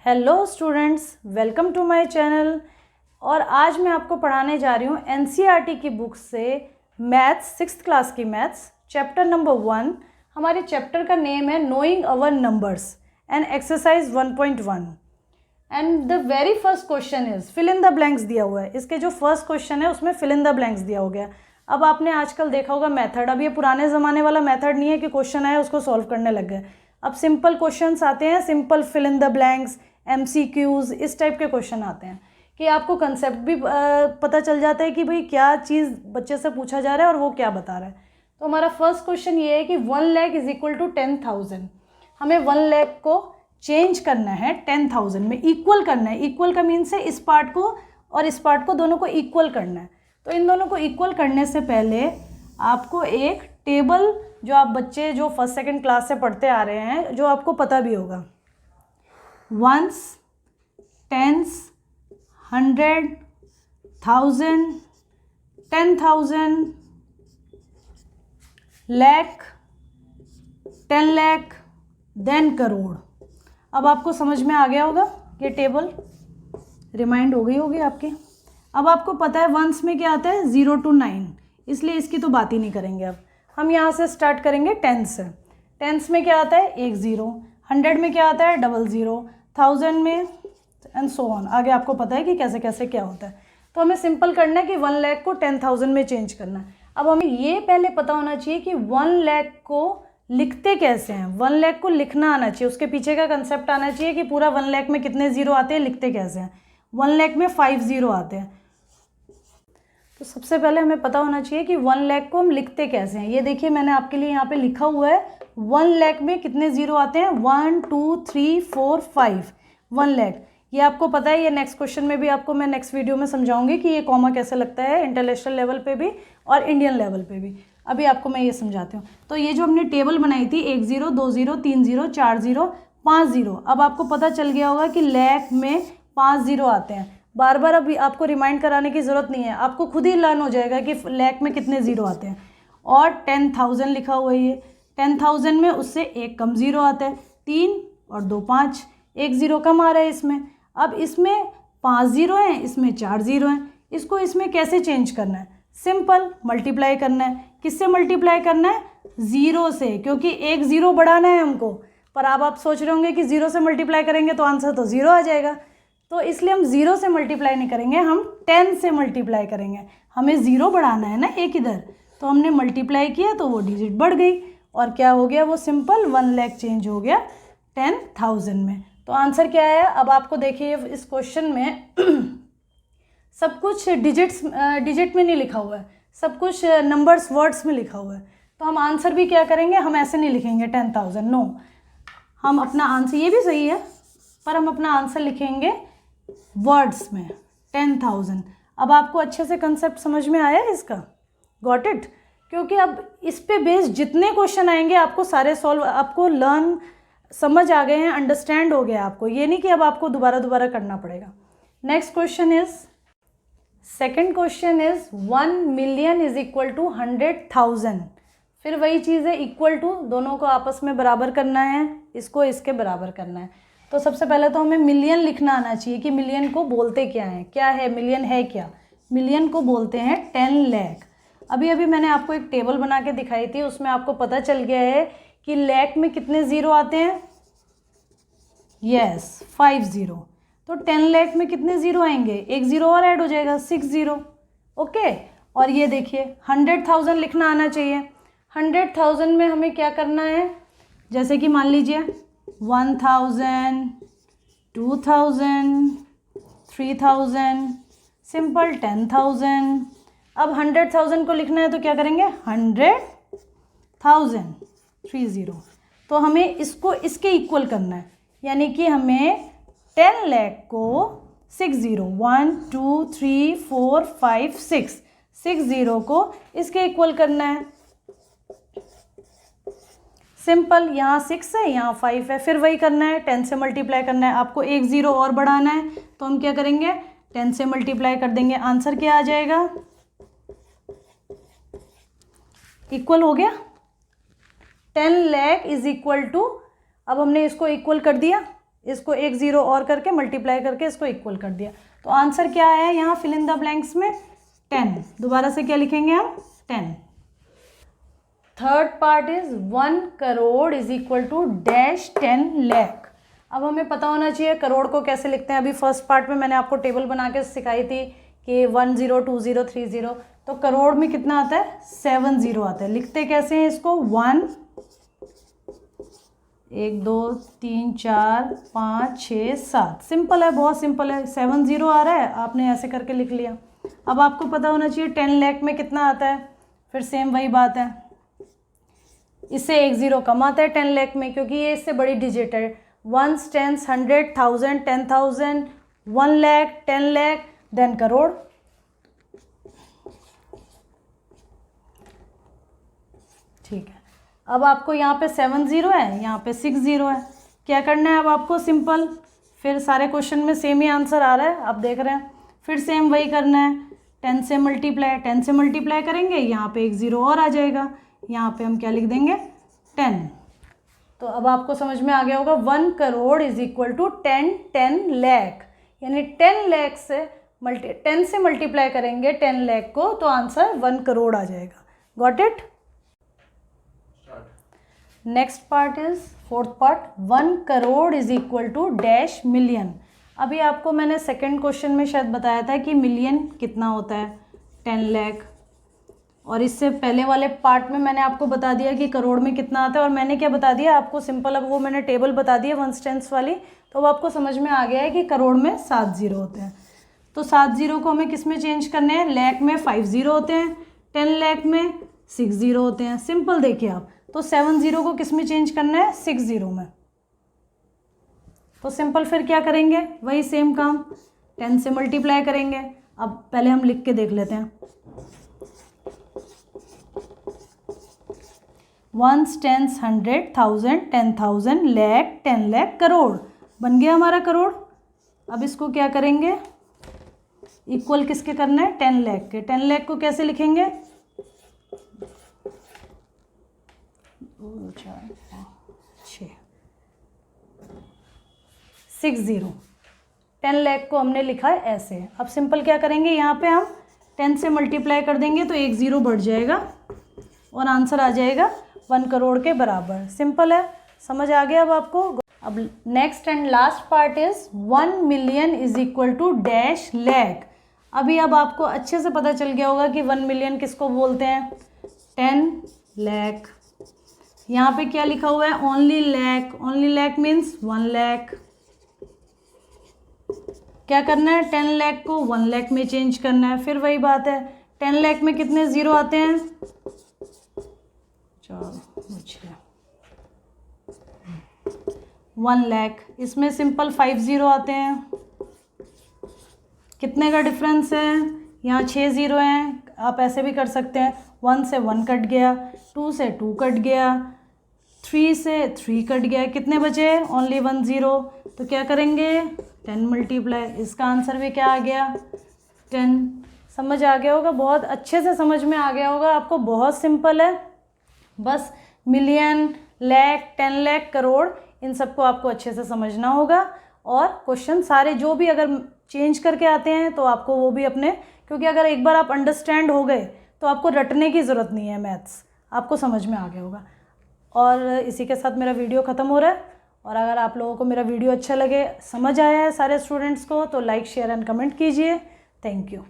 Hello students, welcome to my channel. और आज मैं आपको पढ़ाने जा रही हूँ एनसीईआरटी की बुक से मैथ्स, 6th क्लास की मैथ्स, चैप्टर नंबर 1। हमारे चैप्टर का नेम है knowing our numbers and exercise 1.1। And the very first question is fill in the blanks दिया हुआ है। इसके जो फर्स्ट क्वेश्चन है उसमें फिल इन द ब्लैंक्स दिया हो गया। अब आपने आजकल देखा होगा मेथड, अब ये पुराने ज़माने वाला मेथड नहीं है कि क्वेश्चन आया उसको सॉल्व करने लग गए। अब सिंपल क्वेश्चंस आते हैं, simple fill in the blanks, MCQs, इस टाइप के क्वेश्चन आते हैं कि आपको कंसेप्ट भी पता चल जाता है कि भाई क्या चीज़ बच्चे से पूछा जा रहा है और वो क्या बता रहा है। तो हमारा फर्स्ट क्वेश्चन ये है कि 1 लाख इज इक्वल टू 10,000। हमें 1 लाख को चेंज करना है 10,000 में, इक्वल करना है। इक्वल का मीन्स है इस पार्ट को और इस पार्ट को दोनों को इक्वल करना है। तो इन दोनों को इक्वल करने से पहले आपको एक टेबल, जो आप बच्चे जो फर्स्ट सेकंड क्लास से पढ़ते आ रहे हैं, जो आपको पता भी होगा, ones, tens, 100, 1000, 10,000, lakh, 10 lakh, then crore. अब आपको समझ में आ गया होगा, ये टेबल रिमाइंड हो गई होगी आपकी। अब आपको पता है वंस में क्या आता है 0 to 9, इसलिए इसकी तो बात ही नहीं करेंगे। अब हम यहाँ से स्टार्ट करेंगे टेंस से। टेंस में क्या आता है 1 0, 100 में क्या आता है 00, 1000 में एंड सो ऑन। आगे आपको पता है कि कैसे कैसे क्या होता है। तो हमें सिंपल करना है कि 1 लाख को 10,000 में चेंज करना है। अब हमें ये पहले पता होना चाहिए कि 1 लाख को लिखते कैसे हैं। 1 लाख को लिखना आना चाहिए, उसके पीछे का कंसेप्ट आना चाहिए कि पूरा 1 लाख में कितने ज़ीरो आते हैं, लिखते कैसे हैं। 1 लाख में 5 ज़ीरो आते हैं। तो सबसे पहले हमें पता होना चाहिए कि 1 लाख को हम लिखते कैसे हैं। ये देखिए मैंने आपके लिए यहाँ पे लिखा हुआ है 1 लाख में कितने ज़ीरो आते हैं, 1 2 3 4 5, 1 लाख। ये आपको पता है, ये नेक्स्ट क्वेश्चन में भी आपको मैं नेक्स्ट वीडियो में समझाऊंगी कि ये कॉमा कैसे लगता है इंटरनेशनल लेवल पे भी और इंडियन लेवल पे भी। अभी आपको मैं ये समझाती हूँ। तो ये जो हमने टेबल बनाई थी 1 0 2 0 3 0 4 0 5 0, अब आपको पता चल गया होगा कि लाख में 5 ज़ीरो आते हैं। बार बार अभी आपको रिमाइंड कराने की ज़रूरत नहीं है, आपको खुद ही लर्न हो जाएगा कि लाख में कितने ज़ीरो आते हैं। और 10,000 लिखा हुआ है, ये 10,000 में उससे एक कम ज़ीरो आता है, 3 और 2 5, एक ज़ीरो कम आ रहा है इसमें। अब इसमें 5 ज़ीरो हैं, इसमें 4 ज़ीरो हैं। इसको इसमें कैसे चेंज करना है, सिंपल मल्टीप्लाई करना है। किससे मल्टीप्लाई करना है, ज़ीरो से, क्योंकि एक ज़ीरो बढ़ाना है हमको। पर अब आप सोच रहे होंगे कि ज़ीरो से मल्टीप्लाई करेंगे तो आंसर तो ज़ीरो आ जाएगा। तो इसलिए हम ज़ीरो से मल्टीप्लाई नहीं करेंगे, हम 10 से मल्टीप्लाई करेंगे। हमें ज़ीरो बढ़ाना है ना एक इधर, तो हमने मल्टीप्लाई किया तो वो डिजिट बढ़ गई और क्या हो गया, वो सिंपल 1 लाख चेंज हो गया 10,000 में। तो आंसर क्या है, अब आपको देखिए इस क्वेश्चन में सब कुछ डिजिट में नहीं लिखा हुआ है, सब कुछ नंबर्स, वर्ड्स में लिखा हुआ है। तो हम आंसर भी क्या करेंगे, हम ऐसे नहीं लिखेंगे 10,000, नो। हम अपना आंसर, ये भी सही है, पर हम अपना आंसर लिखेंगे वर्ड्स में 10,000। अब आपको अच्छे से कंसेप्ट समझ में आया है इसका, गॉट इट? क्योंकि अब इस पे बेस्ड जितने क्वेश्चन आएंगे आपको सारे सॉल्व, आपको लर्न, समझ आ गए हैं, अंडरस्टैंड हो गया आपको। ये नहीं कि अब आपको दोबारा करना पड़ेगा। Next question is, second question is 1 million is equal to 100,000। फिर वही चीज़ है, इक्वल टू, दोनों को आपस में बराबर करना है, इसको इसके बराबर करना है। तो सबसे पहले तो हमें मिलियन लिखना आना चाहिए कि मिलियन को बोलते क्या है, क्या है मिलियन, है क्या। मिलियन को बोलते हैं 10 लाख। अभी अभी मैंने आपको एक टेबल बना के दिखाई थी, उसमें आपको पता चल गया है कि लाख में कितने ज़ीरो आते हैं, यस 5 ज़ीरो। तो 10 लाख में कितने ज़ीरो आएंगे, एक ज़ीरो और ऐड हो जाएगा, 6 ज़ीरो। ओके। और ये देखिए 100,000 लिखना आना चाहिए। 100,000 में हमें क्या करना है, जैसे कि मान लीजिए 1,000, 2,000, 3,000, सिंपल 10,000। अब 100,000 को लिखना है तो क्या करेंगे, 100,000, 3 ज़ीरो। तो हमें इसको इसके इक्वल करना है, यानी कि हमें 10 लाख को 6 ज़ीरो, 1 2 3 4 5 6 ज़ीरो को इसके इक्वल करना है। सिंपल, यहाँ 6 है, यहाँ 5 है, फिर वही करना है, 10 से मल्टीप्लाई करना है। आपको एक ज़ीरो और बढ़ाना है, तो हम क्या करेंगे, 10 से मल्टीप्लाई कर देंगे। आंसर क्या आ जाएगा, इक्वल हो गया 10 लाख इज इक्वल टू, अब हमने इसको इक्वल कर दिया, इसको एक ज़ीरो और करके मल्टीप्लाई करके इसको इक्वल कर दिया। तो आंसर क्या आया यहाँ फिल इन द ब्लैंक्स में 10। दोबारा से क्या लिखेंगे हम 10। Third part is 1 crore is equal to dash 10 lakh. अब हमें पता होना चाहिए करोड़ को कैसे लिखते हैं। अभी फर्स्ट पार्ट में मैंने आपको टेबल बना के सिखाई थी कि 1 0 2 0 3 0। तो करोड़ में कितना आता है 7 0 आता है। लिखते कैसे हैं इसको 1 1 2 3 4 5 6 7। सिंपल है, बहुत सिंपल है। 7 0 आ रहा है, आपने ऐसे करके लिख लिया। अब आपको पता होना चाहिए 10 लाख में कितना आता है। फिर सेम वही बात है, इससे एक ज़ीरो कम आता है 10 लाख में, क्योंकि ये इससे बड़ी डिजिट है। 1s 10s 100 1000 10,000 1 lakh 10 lakh then crore. ठीक है, अब आपको यहाँ पे 7 0 है, यहाँ पे 6 0 है। क्या करना है अब आपको, सिंपल। फिर सारे क्वेश्चन में सेम ही आंसर आ रहा है, आप देख रहे हैं। फिर सेम वही करना है, 10 से मल्टीप्लाई, 10 से मल्टीप्लाई करेंगे, यहाँ पे एक ज़ीरो और आ जाएगा। यहाँ पे हम क्या लिख देंगे 10। तो अब आपको समझ में आ गया होगा 1 crore is equal to 10 lakh, यानी 10 लाख से 10 से मल्टीप्लाई करेंगे 10 लाख को, तो आंसर 1 करोड़ आ जाएगा। Got it. Next part is fourth part, 1 crore is equal to dash million. अभी आपको मैंने सेकंड क्वेश्चन में शायद बताया था कि मिलियन कितना होता है 10 लाख, और इससे पहले वाले पार्ट में मैंने आपको बता दिया कि करोड़ में कितना आता है। और मैंने क्या बता दिया आपको, सिंपल, अब वो मैंने टेबल बता दी है 1s 10s वाली, तो अब आपको समझ में आ गया है कि करोड़ में 7 ज़ीरो होते हैं। तो 7 ज़ीरो को हमें किस में चेंज करने हैं, लाख में 5 ज़ीरो होते हैं, 10 लाख में 6 ज़ीरो होते हैं। सिंपल देखिए आप, तो 7 ज़ीरो को किस में चेंज करना है 6 ज़ीरो में। तो सिंपल फिर क्या करेंगे, वही सेम काम, 10 से मल्टीप्लाई करेंगे। अब पहले हम लिख के देख लेते हैं, 1s 10s 100 1000 10,000 लाख 10 लाख करोड़। बन गया हमारा करोड़। अब इसको क्या करेंगे, इक्वल किसके करना है 10 लाख के। 10 लाख को कैसे लिखेंगे, 2 4 5 6 6 0। 10 लाख को हमने लिखा है ऐसे। अब सिंपल क्या करेंगे, यहाँ पे हम 10 से मल्टीप्लाई कर देंगे तो एक ज़ीरो बढ़ जाएगा और आंसर आ जाएगा 1 करोड़ के बराबर। सिंपल है, समझ आ गया अब आपको। अब next and last part is 1 million is equal to dash lakh. अभी अब आपको अच्छे से पता चल गया होगा कि 1 मिलियन किसको बोलते हैं, 10 लाख। यहाँ पे क्या लिखा हुआ है, only lakh. Only lakh means 1 lakh. क्या करना है, 10 लाख को 1 लाख में चेंज करना है। फिर वही बात है, 10 लाख में कितने ज़ीरो आते हैं, 1 लाख। इसमें सिंपल 5 ज़ीरो आते हैं। कितने का डिफरेंस है, यहाँ 6 ज़ीरो हैं। आप ऐसे भी कर सकते हैं, 1 से 1 कट गया, 2 से 2 कट गया, 3 से 3 कट गया, कितने बचे, ओनली 1 ज़ीरो। तो क्या करेंगे 10 मल्टीप्लाई, इसका आंसर भी क्या आ गया 10। समझ आ गया होगा, बहुत अच्छे से समझ में आ गया होगा आपको। बहुत सिंपल है, बस मिलियन, लाख, 10 लाख, करोड़, इन सबको आपको अच्छे से समझना होगा। और क्वेश्चन सारे जो भी अगर चेंज करके आते हैं तो आपको वो भी अपने, क्योंकि अगर एक बार आप अंडरस्टैंड हो गए तो आपको रटने की ज़रूरत नहीं है, मैथ्स आपको समझ में आ गया होगा। और इसी के साथ मेरा वीडियो ख़त्म हो रहा है। और अगर आप लोगों को मेरा वीडियो अच्छा लगे, समझ आया है सारे स्टूडेंट्स को, तो लाइक शेयर एंड कमेंट कीजिए। Thank you.